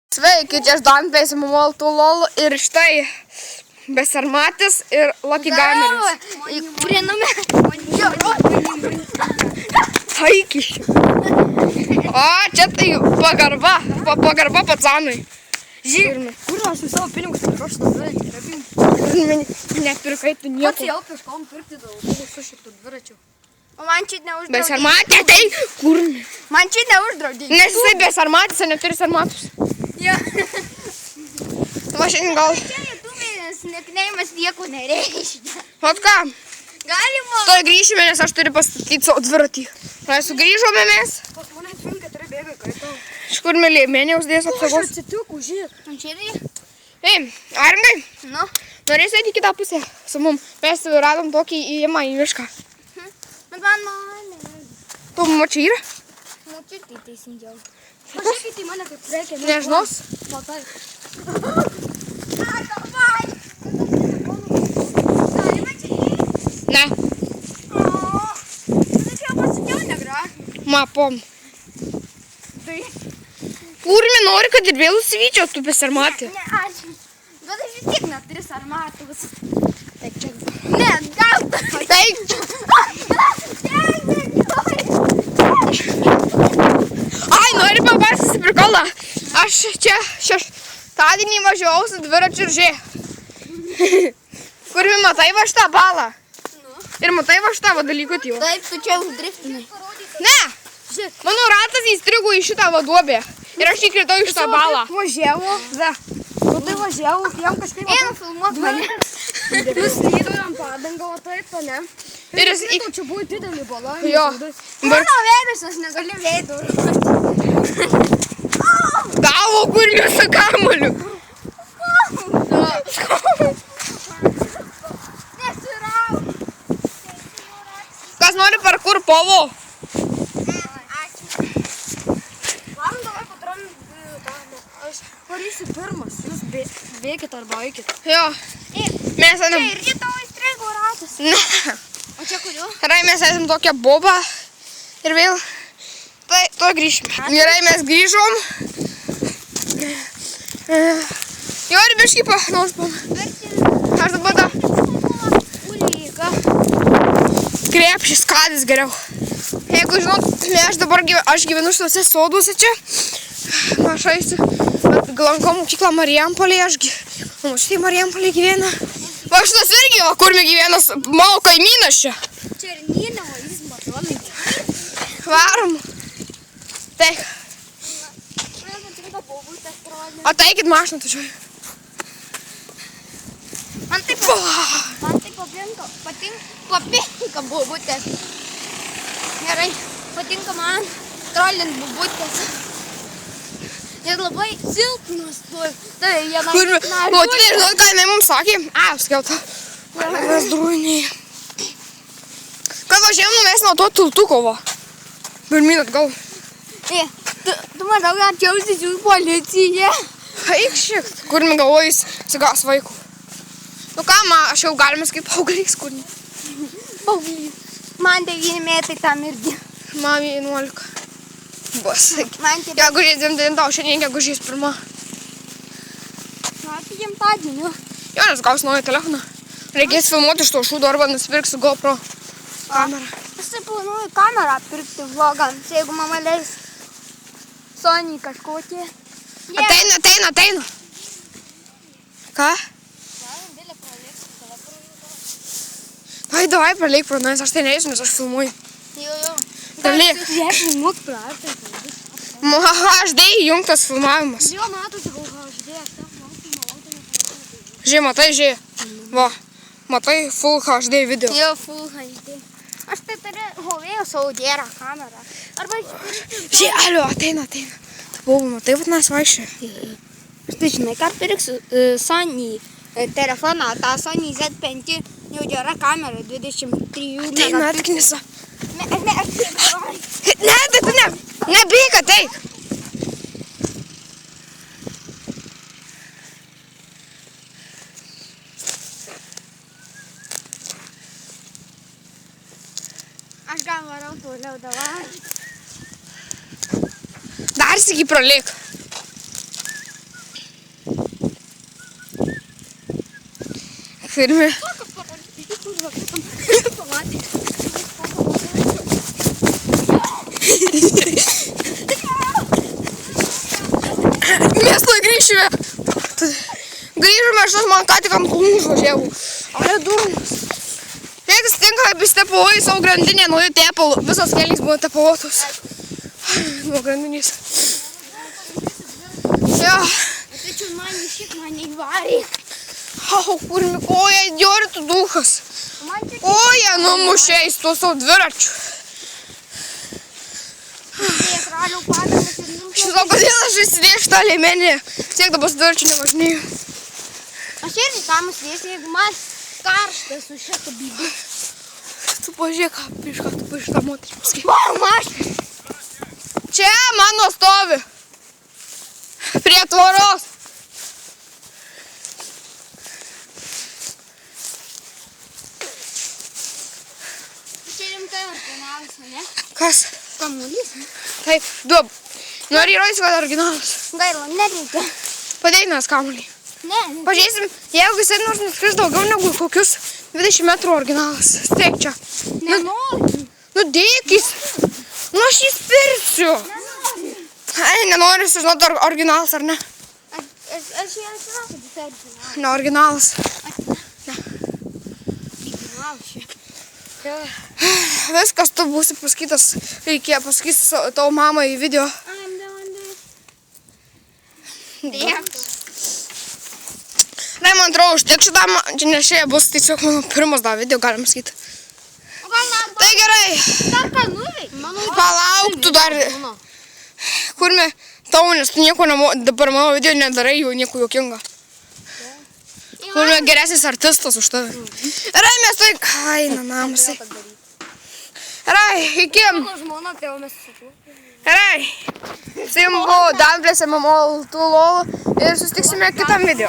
Sveiki, čia aš Dantais, Mamol Tulol ir štai Besarmatis ir Lucky Gameris. Prie namie. Taikiš. O, čia tai pagarba pacanui. Žiūrime. Kur aš su savo pinigus priprašau dviratį? Nepirkai tu nieko. Pats jau pieškom pirkti daug su šitų dviračių. O man čia neuždraudė. Besarmatė, tai kur? Man čia neuždraudė. Nes jisai Besarmatis, o neturi sarmatus. Ja. Va šiandien gal... Čia lietuvinis nekneimas nieko nereiškia. Ot ką? Galima. Tuoj grįšime, nes aš turiu pastatyti savo dviratį. Mes sugrįžome mes. Pas mane sunkia turi bėgai, kai tau. Iš kur mėlė, mėnė uždės apsaugos. Aš atsitiku, žiūrėk. Čia yra. Ei, Arngai, Nu. norėsi eiti į kitą pusę su mum. Mes radom tokį įėjimą į mišką. Bet man Tu čia yra? Nu, čia tai teisingiau. Pažiūrėkite į mane kaip reikia. Nežinos. Matai. Davai. Galima čia įeiti? Ne, Bet jau pasakiau negražu. mapom. Tai. Kurmi nori, kad ir vėl užsivyčio, tu Besarmatė. Ne, aš. Bet aš vis tiek neturiu sarmatus. Tai čia. Ne, gal tu. Tai, ai, nori papasakoti prikolą. Aš čia šeštadienį važiavau su dviračiu ir žiūrėk. Kurmi, matai va šitą balą? Ir matai va šitą va dalyką tyvą? Taip, tu čia uždriftinai. Ne, mano ratas įstrigo į šitą vaduobę. Ir aš įkritau į šitą balą. Važiavo. Ve. Nu tai važiavo, jam kažkaip... Einu filmuot mane. Nuslydau jam padangą, o taip, o ne? Ir jis į... Čia buvo didelį balą. Jo. Mano veidas, aš negaliu veidų. Tavo kurmi su kamuoliu. Nesirau. Kas nori parkur povo? Varom davai patron... Aš varysiu pirmas, jūs bėkit arba eikit. Jo. Mes Čia einam... irgi tavo įstrigo ratas. Ne. O čia kuriu? Gerai, mes esam tokia boba. Ir vėl... Tai, to grįšime. Gerai, mes grįžom. Jo, ir biškį panuospam. Aš dabar tą Ulyga. krepšį skadis geriau. Jeigu žinot, aš dabar gyvenu šituose soduose čia. Aš eisiu. Lankau mokyklą Marijampolėje. Aš štai Marijampolėje gyvena. Va šitas irgi, o kurmi gyvena mano kaimynas čia. Čia ir Nina, o jis matomai. Varom. Taip. Man patinka bobutės trolė. Ateikit mašiną, tačiau. Man tai patinka bobutės. Gerai, patinka man trolint bobutės. Jis labai silpnas tu. Tai viena... Kurmi, nu, tai žinot, ką jinai mums sakė? Apskiauta. Mes drūniai. Kad važiavam numės nuo to tiltuko, va. Pirmin atgal. Tu manau, kad čia užsičiūs policija. Eik šiek. Kurmi galvoja, jis sigas vaikų. Nu ką, aš jau galime kaip paauglys, kurmi. Paauglys. Man 9 metai tam irgi. Man 11. Basakyk. Man čia... Gegužės 9, o šiandien gegužės 1. Na, tai gimtadienio. Jonas gaus naują telefoną. Reikės filmuoti iš to šūdo arba nusipirksiu GoPro kamerą. Aš taip planuoju kamerą pirkti vlogams, jeigu mama leis. Sony kažkokie. Ateina. Ką? Davai, praleik pro nes, aš tai neįsiu, nes aš filmuoju. Jo. Praleik. Jie filmuok praartai. HD įjungtas filmavimas. Jo, matosi gal HD. Žiūrėk, matai, žiūrėk. Va, matai Full HD video. Jo, Full HD. Aš tai turiu Huawei Saudėrą kamerą. Arba išpirkti... Žiūrėk, alio, ateina. Buvo, matai, vat mes vaikščiai. Aš tai žinai, ką pirksiu Sony telefoną, tą Sony Z5 jau gera kamera, 23 Ateina, atknisa. Ne, aš taip galvoju. Ne, tai tu nebėk, ateik. Aš gal varau toliau, davai. Dar sykį pralik. Turime. Mes tuoj grįšime. Grįžome, aš man ką tik ant kulnų užvažiavau. Ale durnas. Jeigu stinka, kaip jis tepavoji savo grandinę naujų tepalų. Visos kelnys buvo tepavotos. Nuo grandinės. Jo. Tai čia man išik mane įvarė. Au, kurmi koja, idiotų duchas. Koja numušė į tuo savo dviračiu. Žinau, kodėl aš įsidėjau šitą lėmenį. Tiek dabar su dviračiu nevažinėjau. Aš irgi tam įsidėsiu, jeigu man karšta su šitą bybį. Tu pažiūrėk, prieš ką tu pažiūrėk tą moterį pasakai. Mama, Čia mano stovi. Prie tvoros. čia rimtai originalas, ne? Kas? Kamuolys. Taip, duob. Nori įrodyti, kad originalas. Gaila, nereikia. Padėkime kamuolį. Ne, Pažiūrėsim, jeigu jisai nors nuskris daugiau negu kokius 20 metrų originalas. Steik čia. nenoriu. Nu dėkis. Nu aš jį spirsiu. Nenoriu. Ai, nenoriu sužinoti, ar originalas ar ne. Aš jau žinau, kad jis originalas. Ne originalas. Originalas čia. Viskas, tu būsi pasakytas, reikėjo pasakyti tavo mamą į video. Dėkui. Ne, man atrodo, užtiek šitam, čia nešėja bus tiesiog mano pirmas dar video, galim sakyti. O gal net Tai gerai, dar ką nuveikt? palauk tu dar, kurmi tau, nes tu nieko dabar mano video nedarai, jau nieko juokinga. Kurmi geresnis artistas už tave. Gerai, mes tai, kaina namasai. Gerai, iki. Žmona, tai jau mes susitikome. Gerai, su jums buvo Damblės, MMO, Tulol ir susitiksime kitam video.